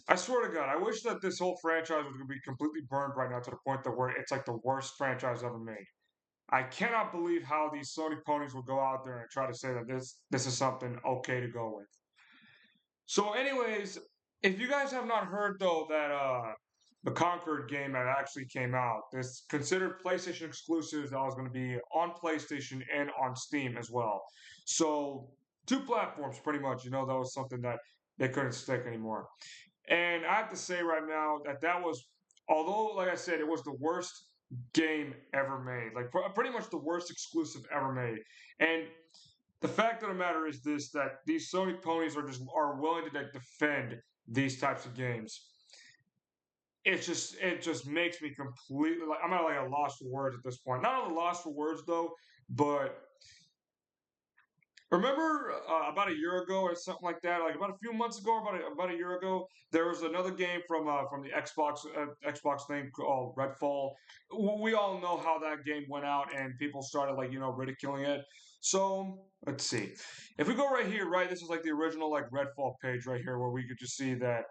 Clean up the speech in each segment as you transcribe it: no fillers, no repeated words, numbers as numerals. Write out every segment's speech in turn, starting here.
I swear to God, I wish that this whole franchise was going to be completely burned right now to the point that where it's like the worst franchise ever made. I cannot believe how these Sony ponies will go out there and try to say that this is something okay to go with. So, anyways, if you guys have not heard though that the Concord game that actually came out, this considered PlayStation exclusive that was going to be on PlayStation and on Steam as well. So, two platforms pretty much. You know, that was something that they couldn't stick anymore. And I have to say right now that that was, although like I said, it was the worst game ever made, like pretty much the worst exclusive ever made. And the fact of the matter is this: that these Sony ponies are willing to like, defend these types of games. It just makes me completely like I'm at like a loss for words at this point. Not at a loss for words though, but remember about a year ago or something like that, like about a few months ago, about a year ago, there was another game from the Xbox thing called Redfall. We all know how that game went out, and people started like ridiculing it. So let's see, if we go right here, right, this is like the original like Redfall page right here, where we could just see that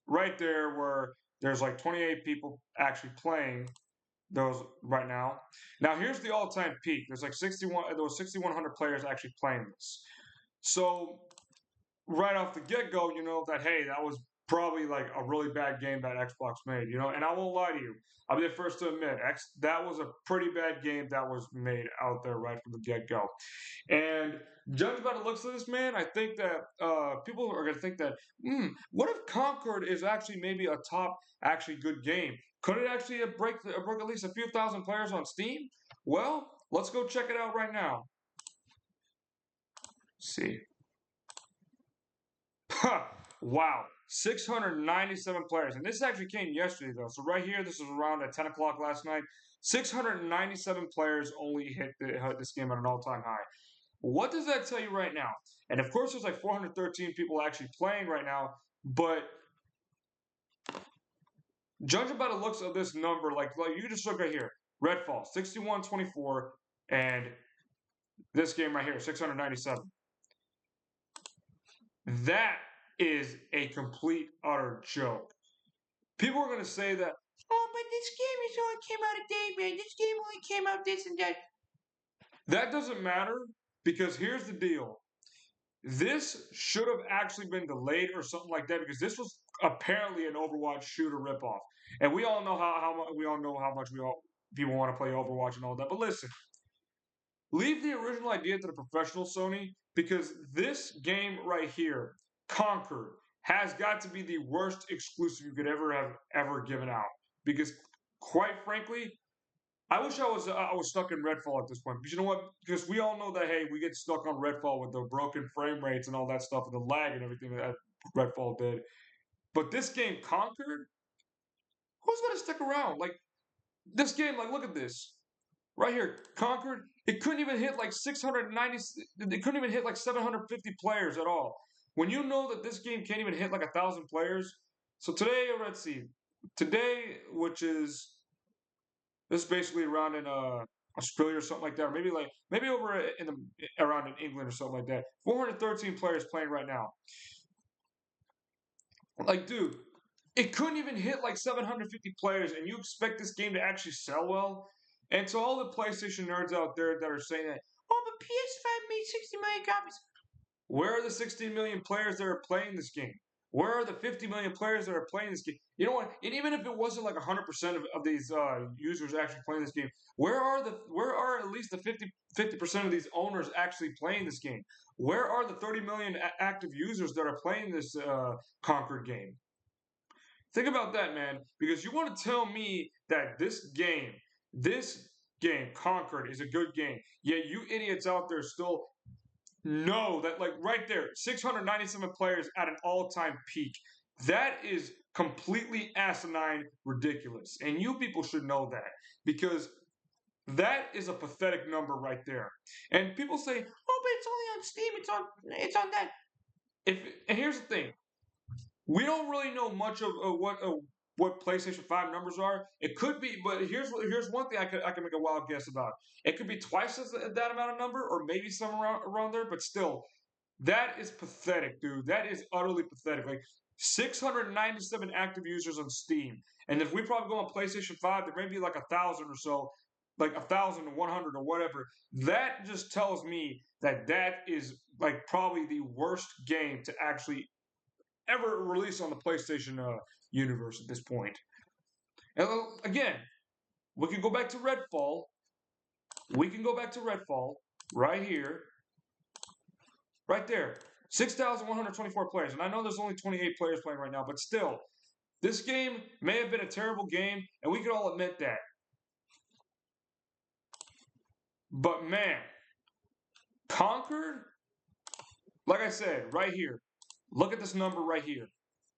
right there where there's like 28 people actually playing those right now. Now here's the all-time peak. There's like 61. There was 6,100 players actually playing this. So right off the get-go, you know that hey, that was probably like a really bad game that Xbox made. And I won't lie to you. I'll be the first to admit that was a pretty bad game that was made out there right from the get-go. And judging by the looks of this man, I think that people are going to think that, what if Concord is actually maybe a top, actually good game? Could it actually break at least a few thousand players on Steam? Well, let's go check it out right now. Let's see. Wow. 697 players. And this actually came yesterday, though. So right here, this was around at 10 o'clock last night. 697 players only hit this game at an all-time high. What does that tell you right now? And of course, there's like 413 people actually playing right now. But judging by the looks of this number, like you just look right here, Redfall 6124, and this game right here 697. That is a complete utter joke. People are going to say that, oh, but this game is only came out a day, man. This game only came out this and that. That doesn't matter because here's the deal. This should have actually been delayed or something like that because this was apparently an Overwatch shooter ripoff, and we all know how much people want to play Overwatch and all that. But listen, leave the original idea to the professional Sony because this game right here, Conquer, has got to be the worst exclusive you could ever given out. Because quite frankly, I was stuck in Redfall at this point. Because you know what? Because we all know that hey, we get stuck on Redfall with the broken frame rates and all that stuff and the lag and everything that Redfall did. But this game Conquered, who's gonna stick around? Like this game, like look at this. Right here, Conquered, it couldn't even hit like 690, it couldn't even hit like 750 players at all. When you know that this game can't even hit like 1,000 players. So today, let's see. Today, which is this is basically around in Australia or something like that, or maybe over in the around in England or something like that. 413 players playing right now. Like, dude, it couldn't even hit like 750 players, and you expect this game to actually sell well? And to all the PlayStation nerds out there that are saying that, oh, but PS5 made 60 million copies. Where are the 16 million players that are playing this game? Where are the 50 million players that are playing this game? You know what? And even if it wasn't like 100% of these users actually playing this game, where are at least the 50% of these owners actually playing this game? Where are the 30 million active users that are playing this Conquered game? Think about that, man, because you want to tell me that this game, Conquered, is a good game. Yet you idiots out there still know that, like right there, 697 players at an all-time peak. That is completely asinine ridiculous. And you people should know that because that is a pathetic number right there. And people say, oh, but it's only on Steam, it's on that. And here's the thing, we don't really know much of what PlayStation 5 numbers are. It could be, but here's one thing I can make a wild guess about. It could be twice that amount of number, or maybe some around there. But still, That is pathetic, dude. That is utterly pathetic. Like 697 active users on Steam, and if we probably go on PlayStation 5, there may be like 1,000 or so, like 1,100 or whatever. That just tells me that that is like probably the worst game to actually ever release on the PlayStation universe at this point. And again, we can go back to Redfall. We can go back to Redfall right here, right there. 6,124 players. And I know there's only 28 players playing right now, but still, this game may have been a terrible game, and we can all admit that. But man, Concord, like I said, right here, look at this number right here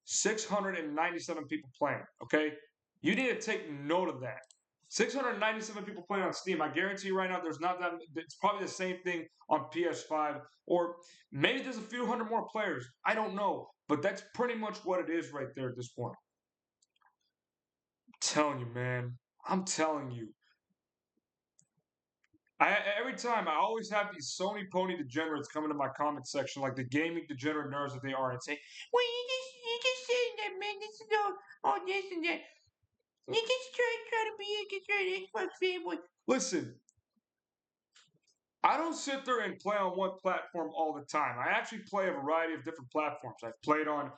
697 people playing, okay? You need to take note of that. 697 people playing on Steam. I guarantee you right now, there's not that. It's probably the same thing on PS5, or maybe there's a few hundred more players. I don't know, but that's pretty much what it is right there at this point. I'm telling you, man. I'm telling you. Every time I always have these Sony pony degenerates come into my comment section, like the gaming degenerate nerds that they are, and say, "Well, you just saying that, man. This is all this and that. You just try to be a Xbox fanboy." Listen, I don't sit there and play on one platform all the time. I actually play a variety of different platforms. I've played on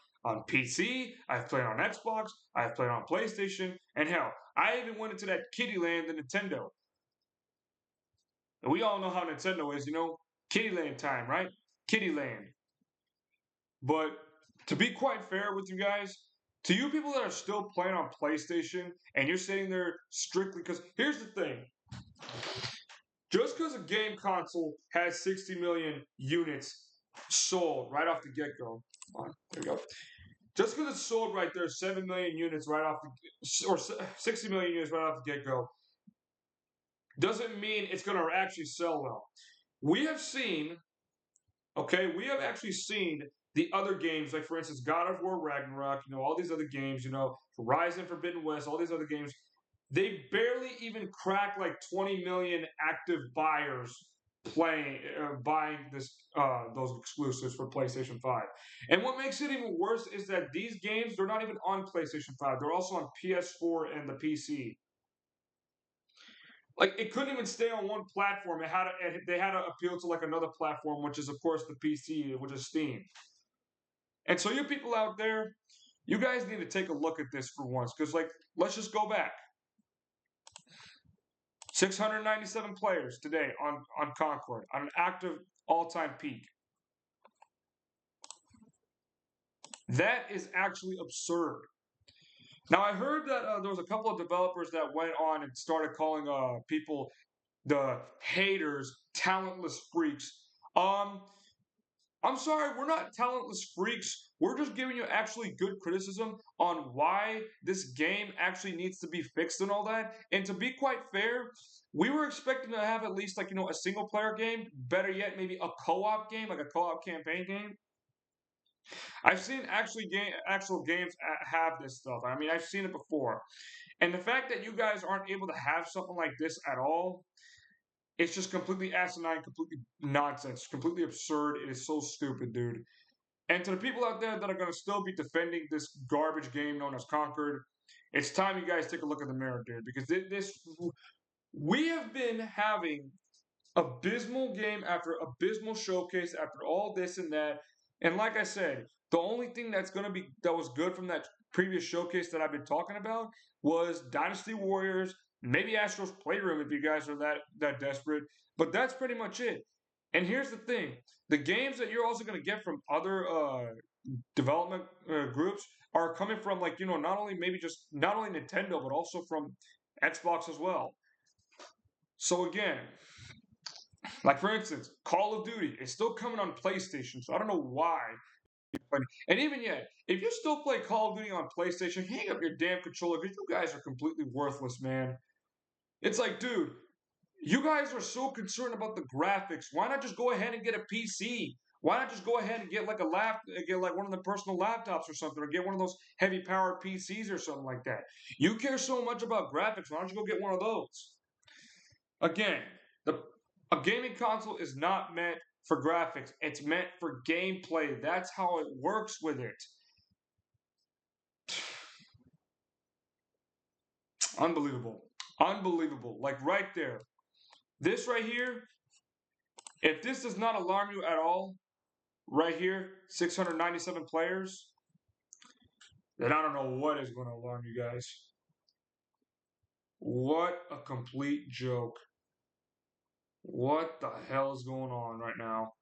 PC, I've played on Xbox, I've played on PlayStation, and hell, I even went into that kiddie land, the Nintendo. And we all know how Nintendo is, Kitty Land time, right? Kitty Land. But to be quite fair with you guys, to you people that are still playing on PlayStation and you're sitting there strictly because here's the thing. Just because a game console has 60 million units sold right off the get-go. There we go. Just because it's sold right there, 7 million units right off the, or 60 million units right off the get-go, doesn't mean it's going to actually sell well. We have seen, okay, we have actually seen the other games, like for instance, God of War Ragnarok, all these other games, Horizon Forbidden West, all these other games, they barely even crack like 20 million active buyers buying those exclusives for PlayStation 5. And what makes it even worse is that these games, they're not even on PlayStation 5. They're also on PS4 and the PC. Like it couldn't even stay on one platform. They had to appeal to like another platform, which is of course the PC, which is Steam. And so you people out there, you guys need to take a look at this for once, because like let's just go back. 697 players today on Concord on an active all-time peak. That is actually absurd. Now I heard that there was a couple of developers that went on and started calling people the haters talentless freaks. I'm sorry, we're not talentless freaks. We're just giving you actually good criticism on why this game actually needs to be fixed and all that. And to be quite fair, we were expecting to have at least like a single player game. Better yet, maybe a co-op game, like a co-op campaign game. I've seen actual games have this stuff. I mean, I've seen it before. And the fact that you guys aren't able to have something like this at all, it's just completely asinine, completely nonsense, completely absurd. It is so stupid, dude. And to the people out there that are going to still be defending this garbage game known as Concord, it's time you guys take a look at the mirror, dude. Because we have been having abysmal game after abysmal showcase after all this and that. And like I said, the only thing that was good from that previous showcase that I've been talking about was Dynasty Warriors, maybe Astro's Playroom if you guys are that desperate. But that's pretty much it. And here's the thing: the games that you're also going to get from other development groups are coming from not only Nintendo but also from Xbox as well. So again, like for instance, Call of Duty is still coming on PlayStation, so I don't know why. And even yet, if you still play Call of Duty on PlayStation, hang up your damn controller because you guys are completely worthless, man. It's like, dude, you guys are so concerned about the graphics. Why not just go ahead and get a PC? Why not just go ahead and get get like one of the personal laptops or something, or get one of those heavy powered PCs or something like that? You care so much about graphics. Why don't you go get one of those? Again, a gaming console is not meant for graphics. It's meant for gameplay. That's how it works with it. Unbelievable. Unbelievable. Like right there. This right here, if this does not alarm you at all, right here, 697 players, then I don't know what is going to alarm you guys. What a complete joke. What the hell is going on right now?